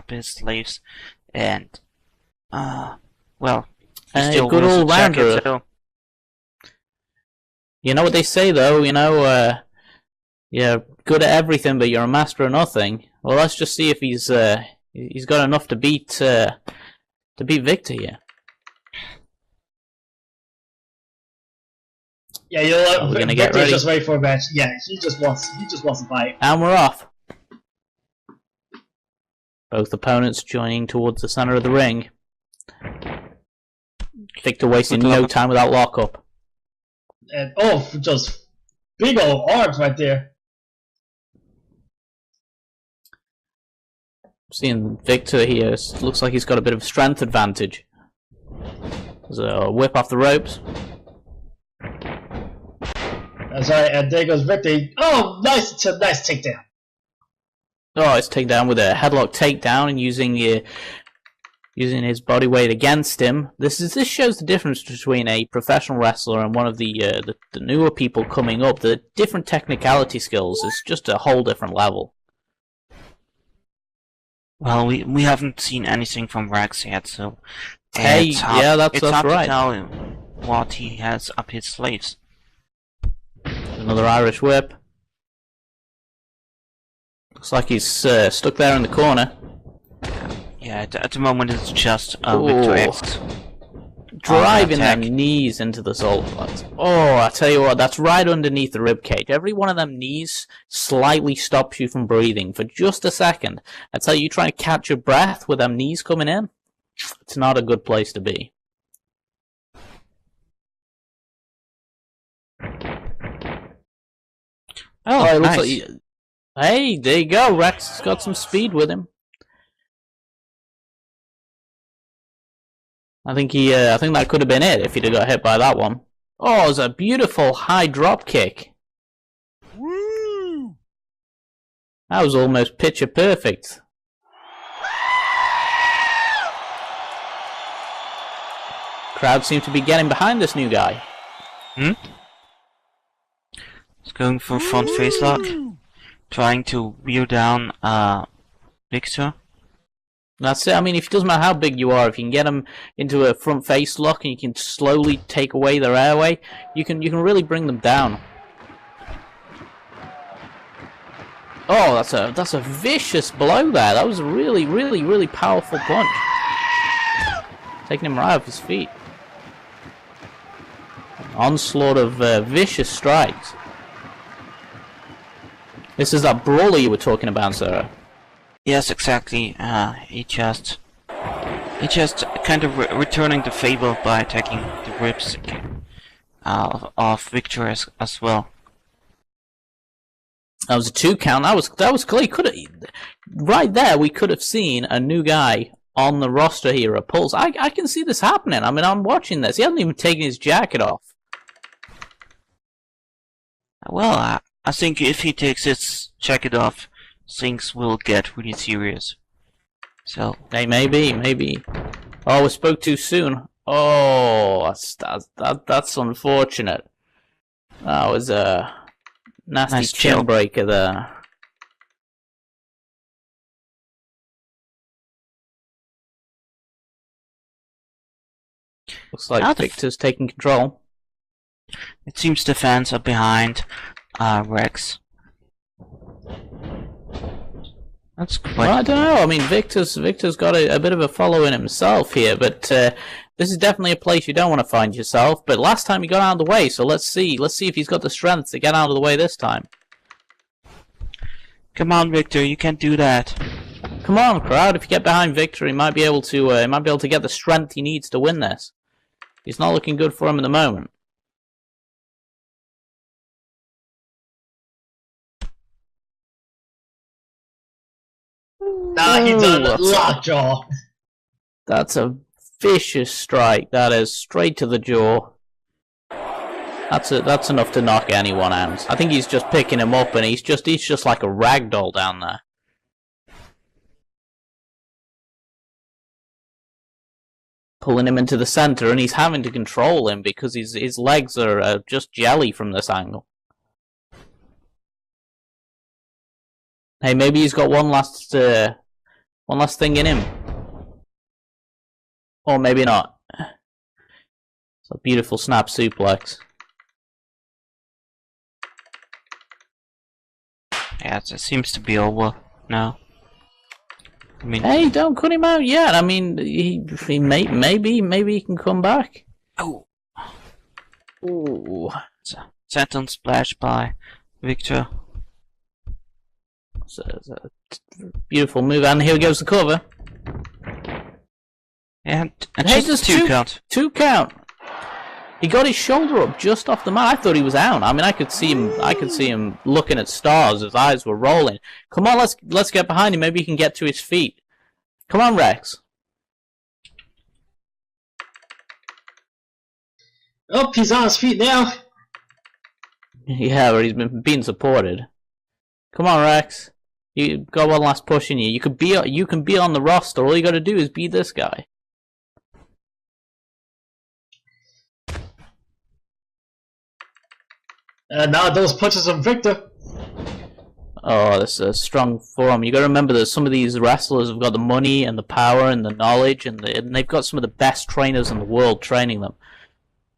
up his slaves, and well, he Hey, still good wears a all-rounder. jacket, so You know what they say though, you're good at everything, but you're a master of nothing. Well, let's just see if he's got enough to beat Victor here. Yeah, you know what? We're gonna get Victor's ready. just ready for a match. Yeah, he just wants to fight. And we're off. Both opponents joining towards the center of the ring. Victor wasting no time without lockup. And just big old arms right there. Seeing Victor here, looks like he's got a bit of strength advantage. There's a whip off the ropes. That's right, and there goes Victor. Oh, nice takedown. Oh, it's taken down with a headlock takedown and using his body weight against him. This shows the difference between a professional wrestler and one of the newer people coming up. The different technicality skills is just a whole different level. well, we haven't seen anything from Rex yet, so Hey, it's hard, yeah, that's hard right. to tell him what he has up his sleeves. Another Irish whip. Looks like he's stuck there in the corner. Yeah, at the moment it's just Victor X Driving them attack. knees into the solar plexus. Oh, I tell you what, that's right underneath the rib cage. Every one of them knees slightly stops you from breathing for just a second. I tell you, trying to catch your breath with them knees coming in, it's not a good place to be. Oh, it looks nice. like hey, there you go. Rex has got some speed with him. I think that could have been it if he'd have got hit by that one. Oh, it was a beautiful high drop kick. Woo! That was almost picture perfect. Crowd seems to be getting behind this new guy. He's going for a front face lock, trying to wear down Victor. That's it. I mean, if it doesn't matter how big you are, if you can get them into a front face lock and you can slowly take away their airway, you can really bring them down. Oh, that's a vicious blow there. That was a really, really, really powerful punch. Taking him right off his feet. An onslaught of vicious strikes. This is that brawler you were talking about, Sarah. Yes, exactly. He just kind of returning the favor by attacking the ribs of Victor as well. That was a 2 count. That was clear. Right there, we could have seen a new guy on the roster here at Pulse. I can see this happening. I mean, I'm watching this. He hasn't even taken his jacket off. Well, I think if he takes his jacket off, things will get really serious. So Hey, maybe. Oh, we spoke too soon. Oh, that's unfortunate. That was a nasty Nice chin chill. breaker there. Looks like Out of- Victor's taking control. it seems the fans are behind Rex. That's quite. Well, I don't know. I mean, Victor's got a bit of a following himself here, but this is definitely a place you don't want to find yourself. But last time he got out of the way, so let's see if he's got the strength to get out of the way this time. Come on, Victor, you can't do that. Come on, crowd! If you get behind Victor, he might be able to get the strength he needs to win this. He's not looking good for him at the moment. Nah, he done Ooh, lockjaw. That's a vicious strike. That is straight to the jaw. That's enough to knock anyone out. I think he's just picking him up, and he's just like a ragdoll down there. Pulling him into the center, and he's having to control him because his legs are just jelly from this angle. Hey, maybe he's got one last One last thing in him. Or maybe not. It's a beautiful snap suplex. Yeah, it seems to be over now. I mean, Hey, don't cut him out yet. I mean, maybe he can come back. oh, Ooh. Saturn splash by Victor. It's a beautiful move, and here goes the cover. And Hey, just there's two count. 2 count. He got his shoulder up just off the mat. I thought he was out. I mean, I could see him looking at stars. His eyes were rolling. Come on, let's get behind him. Maybe he can get to his feet. Come on, Rex. Oh, he's on his feet now. Yeah, but he's been being supported. Come on, Rex. You got one last push in you. You can be on the roster. All you got to do is be this guy. Now those punches from Victor. Oh, that's a strong forearm. You got to remember that some of these wrestlers have got the money and the power and the knowledge, and they've got some of the best trainers in the world training them.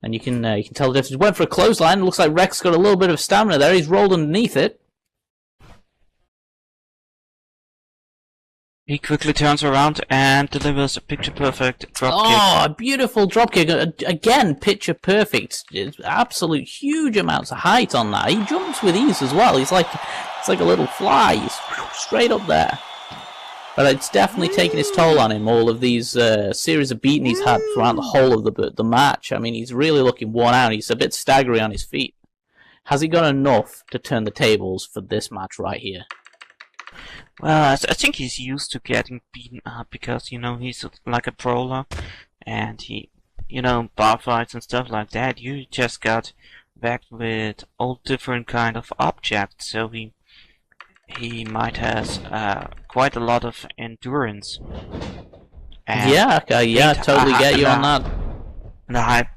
And you can tell the difference. He went for a clothesline. It looks like Rex got a little bit of stamina there. He's rolled underneath it. He quickly turns around and delivers a picture-perfect dropkick. Oh, a beautiful dropkick. Again, picture perfect. It's absolute huge amounts of height on that. He jumps with ease as well. It's like a little fly. He's straight up there. But it's definitely taken its toll on him, all of these series of beating he's had throughout the whole of the match. I mean, he's really looking worn out. He's a bit staggery on his feet. Has he got enough to turn the tables for this match right here? Well, I think he's used to getting beaten up because, you know, he's like a brawler. And he, you know, bar fights and stuff like that. You just got whacked with all different kind of objects. So he might has quite a lot of endurance. And Yeah, totally get you on that. And the hype.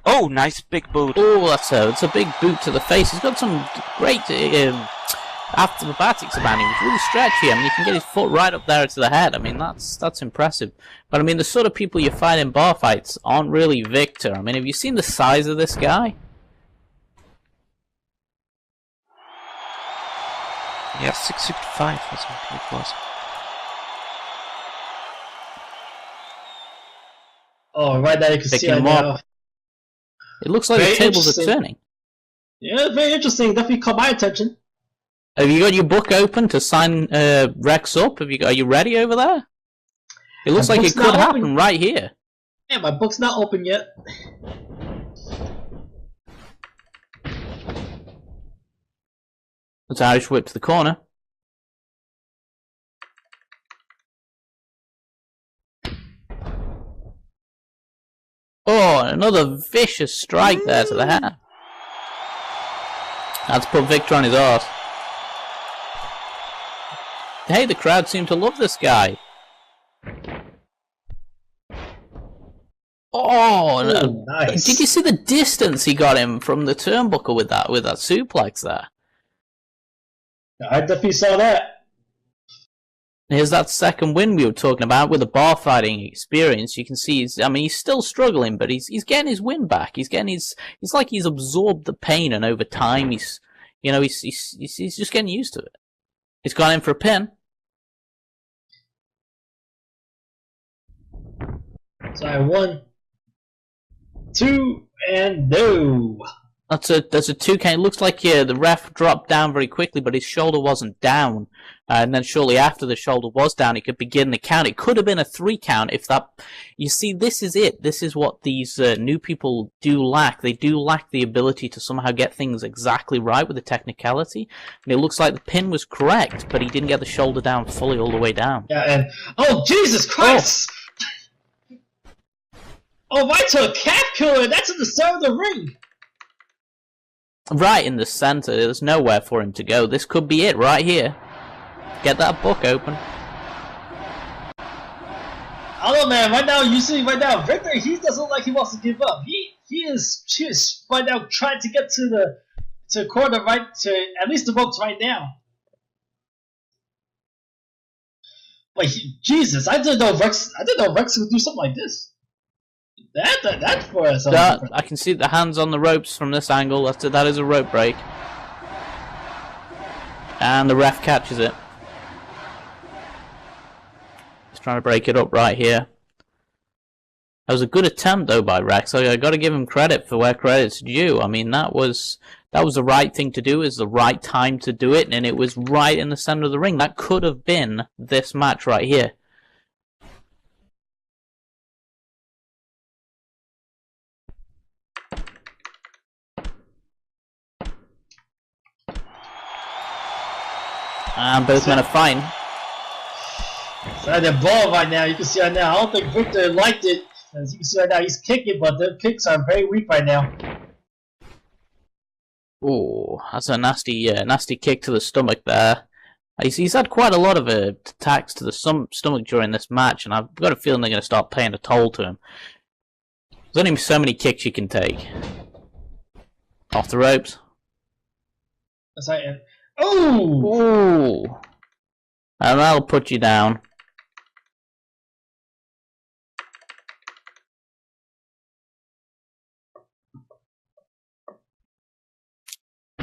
Oh, nice big boot. Oh, it's a big boot to the face. He's got some great acrobatics about him. He's really stretchy. I mean, you can get his foot right up there to the head. I mean, that's impressive. But I mean, the sort of people you fight in bar fights aren't really Victor. I mean, have you seen the size of this guy? Yeah, 6'5" or something it was. Oh, right now you can see Picking right him now. up. It looks like Very the tables are interesting. turning. Yeah, very interesting. Definitely caught my attention. Have you got your book open to sign Rex up? Are you ready over there? It looks My like book's it could not happen open. right here. Yeah, my book's not open yet. That's Irish whip to the corner. Oh, another vicious strike there to the head. That's put Victor on his arse. Hey, the crowd seem to love this guy. Oh, Ooh, nice. Did you see the distance he got him from the turnbuckle with that suplex there? I definitely saw that. Here's that second win we were talking about with the bar fighting experience. You can see he's still struggling, but he's getting his win back. He's like he's absorbed the pain, and over time he's just getting used to it. He's gone in for a pin. So I 1, 2, and no. That's a 2 count. It looks like the ref dropped down very quickly, but his shoulder wasn't down. And then shortly after the shoulder was down, he could begin the count. It could have been a 3 count if that. You see, this is it. This is what these new people do lack. They do lack the ability to somehow get things exactly right with the technicality. And it looks like the pin was correct, but he didn't get the shoulder down fully all the way down. Yeah, and oh Jesus Christ! Oh, right to a calf killer. That's in the center of the ring. Right in the center. There's nowhere for him to go. This could be it right here. Get that book open. I don't know, man. Right now, you see, Victor, he doesn't look like he wants to give up. He is right now trying to get to the corner, right to at least the ropes right now. Like Jesus, I didn't know Rex. I didn't know Rex would do something like this. That's for us. I can see the hands on the ropes from this angle. That is a rope break, and the ref catches it. He's trying to break it up right here. That was a good attempt though by Rex. I got to give him credit for where credit's due. I mean, that was the right thing to do. It was the right time to do it, and it was right in the center of the ring. That could have been this match right here. And both men are fine. So they're ball right now. You can see right now. I don't think Victor liked it. As you can see right now, he's kicking, but the kicks are very weak right now. Oh, that's a nasty kick to the stomach there. He's had quite a lot of attacks to the stomach during this match, and I've got a feeling they're going to start paying a toll to him. There's only so many kicks you can take. Off the ropes. That's right. Oh! Ooh. And that'll put you down.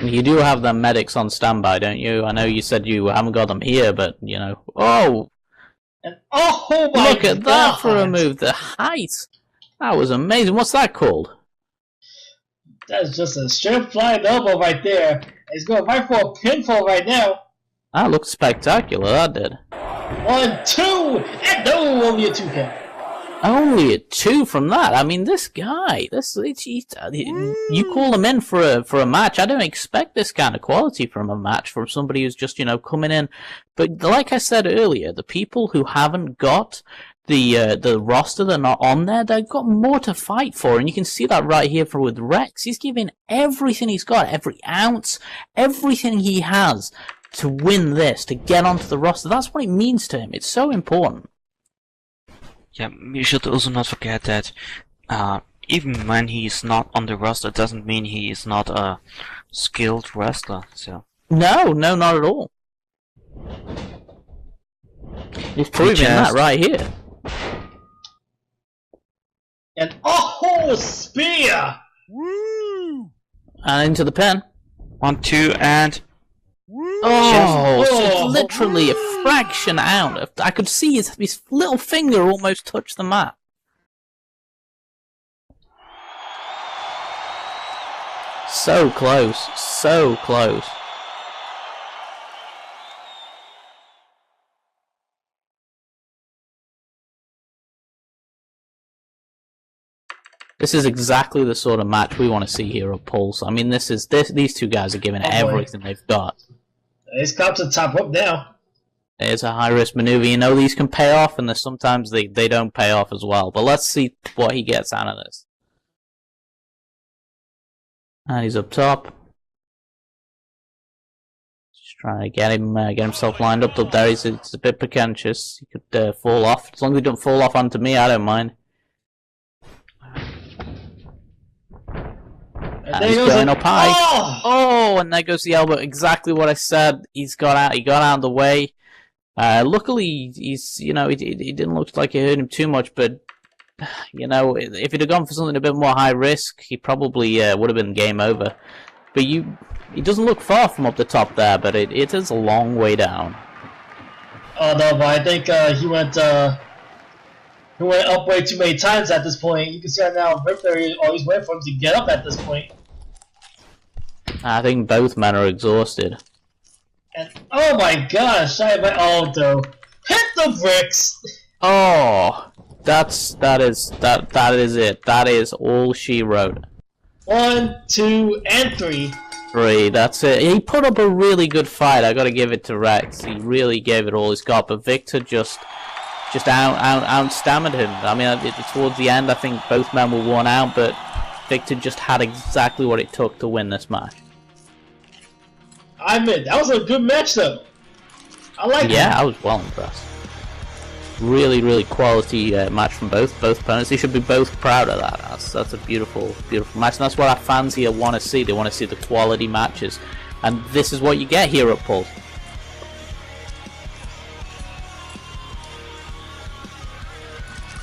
You do have them medics on standby, don't you? I know you said you haven't got them here, but, you know... Oh! And oh my Look at that for a move. The height! That was amazing. What's that called? That's just a straight flying elbow right there. He's going right for a pinfall right now. That looked spectacular, that did. 1, 2, and no, only a 2 count. Only a 2 from that. I mean, this guy, you call him in for a match. I don't expect this kind of quality from a match from somebody who's just, you know, coming in. But like I said earlier, the people who haven't got the roster, they're not on there, they've got more to fight for, and you can see that right here with Rex. He's giving everything he's got, every ounce, everything he has to win this, to get onto the roster. That's what it means to him. It's so important. Yeah, you should also not forget that even when he's not on the roster, doesn't mean he is not a skilled wrestler. So no, not at all. He's proving that right here. And oh, spear! Woo! And into the pen. 1, 2, and Woo! Oh, so Oh. it's literally a fraction out. I could see his little finger almost touch the mat. So close, so close. This is exactly the sort of match we want to see here at Pulse. I mean, these two guys are giving everything they've got. He's got to the top rope now. It's a high-risk maneuver. You know these can pay off, and sometimes they don't pay off as well. But let's see what he gets out of this. And he's up top. Just trying to get himself lined up there. It's a bit precocious. He could fall off. As long as he don't fall off onto me, I don't mind. And he's going up high. Oh, and there goes the elbow. Exactly what I said. He got out of the way. Luckily, he didn't look like it hurt him too much, but you know, if he'd have gone for something a bit more high risk, he probably would have been game over. But he doesn't look far from up the top there, but it is a long way down. Oh no, but I think he went up way too many times at this point. You can see right now, Victor always waiting for him to get up at this point. I think both men are exhausted. And oh my gosh, by Aldo. Hit the bricks! Oh, that is it. That is all she wrote. 1, 2, and 3. 3, that's it. He put up a really good fight. I gotta give it to Rex. He really gave it all he's got, but Victor just outstammered him. I mean, towards the end, I think both men were worn out, but Victor just had exactly what it took to win this match. I admit, that was a good match, though. I like it. Yeah, I was well impressed. Really, really quality match from both opponents. They should be both proud of that. That's a beautiful, beautiful match, and that's what our fans here want to see. They want to see the quality matches, and this is what you get here at Pulse.